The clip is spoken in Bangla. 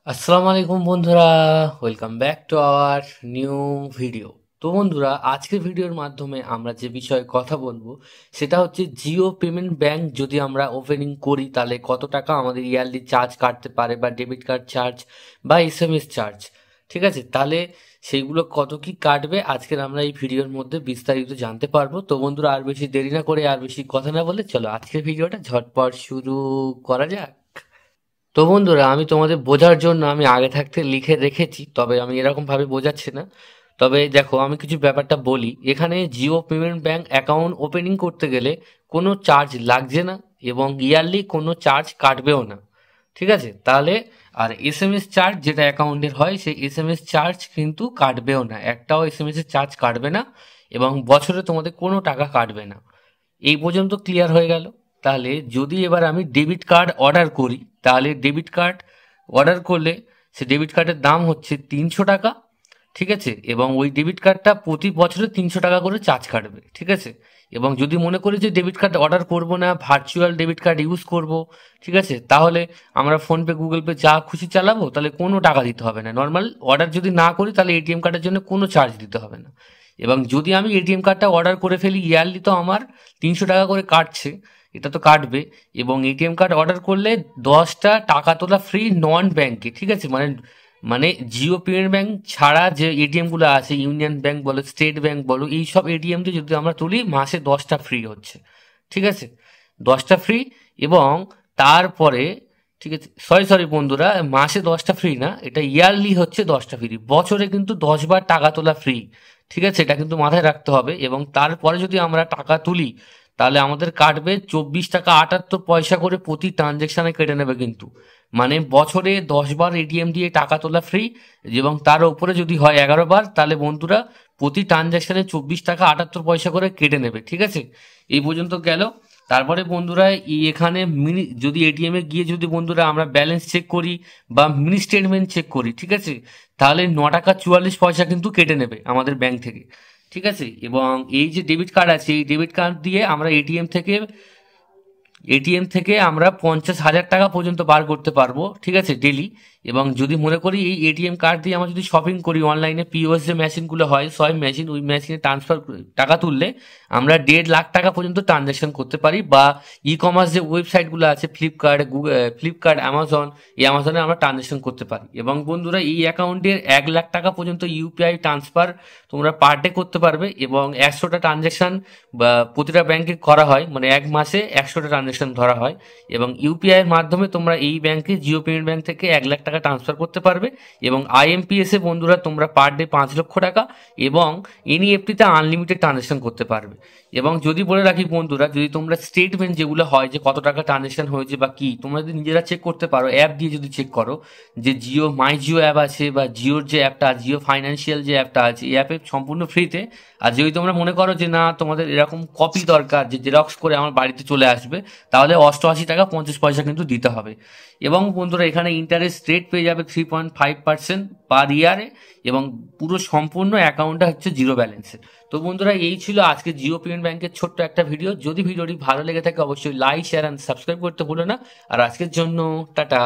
আসসালামু আলাইকুম বন্ধুরা, welcome back to our new video. তো বন্ধুরা, আজকের ভিডিওর মাধ্যমে আমরা যে বিষয়ে কথা বলবো সেটা হচ্ছে জিও পেমেন্ট ব্যাংক যদি আমরা ওপেনিং করি তাহলে কত টাকা আমাদের ইয়ারলি চার্জ কাটতে পারে, বা ডেবিট কার্ড চার্জ বা এসএমএস চার্জ। ঠিক আছে, তাহলে সেইগুলো কত কি কাটবে আজকের আমরা এই ভিডিওর মধ্যে বিস্তারিত জানতে পারবো। তো বন্ধুরা, আর বেশি দেরি না করে আর বেশি কথা না বলে চলো আজকের ভিডিওটা ঝটপট শুরু করা যাক। তো বন্ধুরা, আমি তোমাদের বোঝার জন্য আমি আগে থাকতে লিখে রেখেছি, তবে আমি এরকম ভাবে বোঝাচ্ছি না। তবে দেখো, আমি কিছু ব্যাপারটা বলি। এখানে Jio payment bank account opening করতে গেলে কোনো চার্জ লাগছে না, এবং ইয়ারলি কোনো চার্জ কাটবেও না। ঠিক আছে, তাহলে আর এসএমএস চার্জ যেটা অ্যাকাউন্টের হয় সেই এসএমএস চার্জ কিন্তু কাটবেও না, একটাও এসএমএস এর চার্জ কাটবে না, এবং বছরে তোমাদের কোনো টাকা কাটবে না। এই পর্যন্ত ক্লিয়ার হয়ে গেল। তাহলে যদি এবার আমি ডেবিট কার্ড অর্ডার করি, তাহলে ডেবিট কার্ড অর্ডার করলে সে ডেবিট কার্ডের দাম হচ্ছে 300 টাকা। ঠিক আছে, এবং ওই ডেবিট কার্ডটা প্রতি বছরে 300 টাকা করে চার্জ কাটবে। ঠিক আছে, এবং যদি মনে করি যে ডেবিট কার্ড অর্ডার করব না, ভার্চুয়াল ডেবিট কার্ড ইউজ করব, ঠিক আছে, তাহলে আমরা ফোনপে গুগল পে যা খুশি চালাবো, তাহলে কোনো টাকা দিতে হবে না। নর্মাল অর্ডার যদি না করি তাহলে এটিএম কার্ডের জন্য কোনো চার্জ দিতে হবে না। এবং যদি আমি এটিএম কার্ডটা অর্ডার করে ফেলি, ইয়ারলি তো আমার 300 টাকা করে কাটছে, এটা তো কাটবে। এবং এটিএম কার্ড অর্ডার করলে 10টা টাকা তোলা ফ্রি নন ব্যাংকে। ঠিক আছে, মানে মানে জিও পেমেন্ট ব্যাংক ছাড়া যে এটিএম গুলো আছে, ইউনিয়ন ব্যাংক বলো, স্টেট ব্যাংক বলো, এই সব এটিএম তে যদি আমরা তুলি মাসে 10টা ফ্রি হচ্ছে। ঠিক আছে, 10টা ফ্রি। এবং তারপরে, ঠিক আছে, সরি সরি বন্ধুরা, মাসে 10টা ফ্রি না, এটা ইয়ারলি হচ্ছে 10টা ফ্রি, বছরে কিন্তু 10 বার টাকা তোলা ফ্রি। ঠিক আছে, এটা কিন্তু মাথায় রাখতে হবে। এবং তারপরে যদি আমরা টাকা তুলি তাহলে আমাদের কাটবে 24 টাকা 78 পয়সা করে প্রতি ট্রানজেকশনে কেটে নেবে কিন্তু। মানে বছরে 10 বার এটিএম দিয়ে টাকা তোলা ফ্রি, এবং তার উপরে যদি হয় 11 বার, তাহলে বন্ধুরা প্রতি ট্রানজেকশনে 24 টাকা 78 পয়সা করে কেটে নেবে। ঠিক আছে, এই পর্যন্ত গেল। তারপরে বন্ধুরা, এখানে মিনি যদি এটিএম এ গিয়ে যদি বন্ধুরা আমরা ব্যালেন্স চেক করি বা মিনি স্টেটমেন্ট চেক করি, ঠিক আছে, তাহলে 9 টাকা 44 পয়সা কিন্তু কেটে নেবে আমাদের ব্যাংক থেকে। ঠিক আছে, এবং এই যে ডেবিট কার্ড আছে, এই ডেবিট কার্ড দিয়ে আমরা এটিএম থেকে আমরা 50,000 টাকা পর্যন্ত বার করতে পারবো। ঠিক আছে, ডেলি। এবং যদি মনে করি এই এটিএম কার্ড দিয়ে আমরা যদি শপিং করি অনলাইনে, পিওএস যে মেশিনগুলো হয়, সব মেশিন, ওই মেশিনে ট্রান্সফার টাকা তুললে আমরা 1.5 লাখ টাকা পর্যন্ত ট্রানজাকশন করতে পারি। বা ই কমার্স যে ওয়েবসাইটগুলো আছে, ফ্লিপকার্ট, গুগল, ফ্লিপকার্ট, অ্যামাজন, এই অ্যামাজনে আমরা ট্রানজাকশন করতে পারি। এবং বন্ধুরা, এই অ্যাকাউন্টের 1 লাখ টাকা পর্যন্ত ইউপিআই ট্রান্সফার তোমরা পার ডে করতে পারবে। এবং 100টা ট্রানজাকশন বা প্রতিটা ব্যাংকে করা হয়, মানে এক মাসে 100টা ট্রানজাকশন ধরা হয়। এবং ইউপিআই এর মাধ্যমে তোমরা এই ব্যাংকে, জিও পেমেন্ট ব্যাংক থেকে 1 লাখ টাকা ট্রান্সফার করতে পারবে। এবং আইএমপিএস এ বন্ধুরা তোমরা পার ডে 5 লক্ষ টাকা এবং এনইএফটিতে আনলিমিটেড ট্রানজাকশন করতে পারবে। এবং যদি বলে রাখি বন্ধুরা, যদি তোমরা স্টেটমেন্ট যেগুলো হয় যে কত টাকা ট্রানজাকশন হয়েছে বা কি, তোমরা যদি নিজেরা চেক করতে পারো, অ্যাপ দিয়ে যদি চেক করো, যে জিও মাই জিও অ্যাপ আছে বা জিওর যে অ্যাপটা, জিও ফাইন্যান্সিয়াল যে অ্যাপটা আছে, এই অ্যাপে সম্পূর্ণ ফ্রিতে। আর যদি তোমরা মনে করো যে না, তোমাদের এরকম কপি দরকার যে জেরক্স করে আমার বাড়িতে চলে আসবে, তাহলে 88 টাকা 50 পয়সা কিন্তু দিতে হবে। এবং বন্ধুরা, এখানে ইন্টারেস্ট রেট পেয়ে যাবে 3.5% পার ইয়ারে। এবং পুরো সম্পূর্ণ অ্যাকাউন্টটা হচ্ছে জিরো ব্যালেন্সে। তো বন্ধুরা, এই ছিল আজকে জিও পেমেন্ট ব্যাংকের ছোট্ট একটা ভিডিও। যদি ভিডিওটি ভালো লেগে থাকে অবশ্যই লাইক, শেয়ার অ্যান্ড সাবস্ক্রাইব করতে ভুলো না। আর আজকের জন্য টাটা।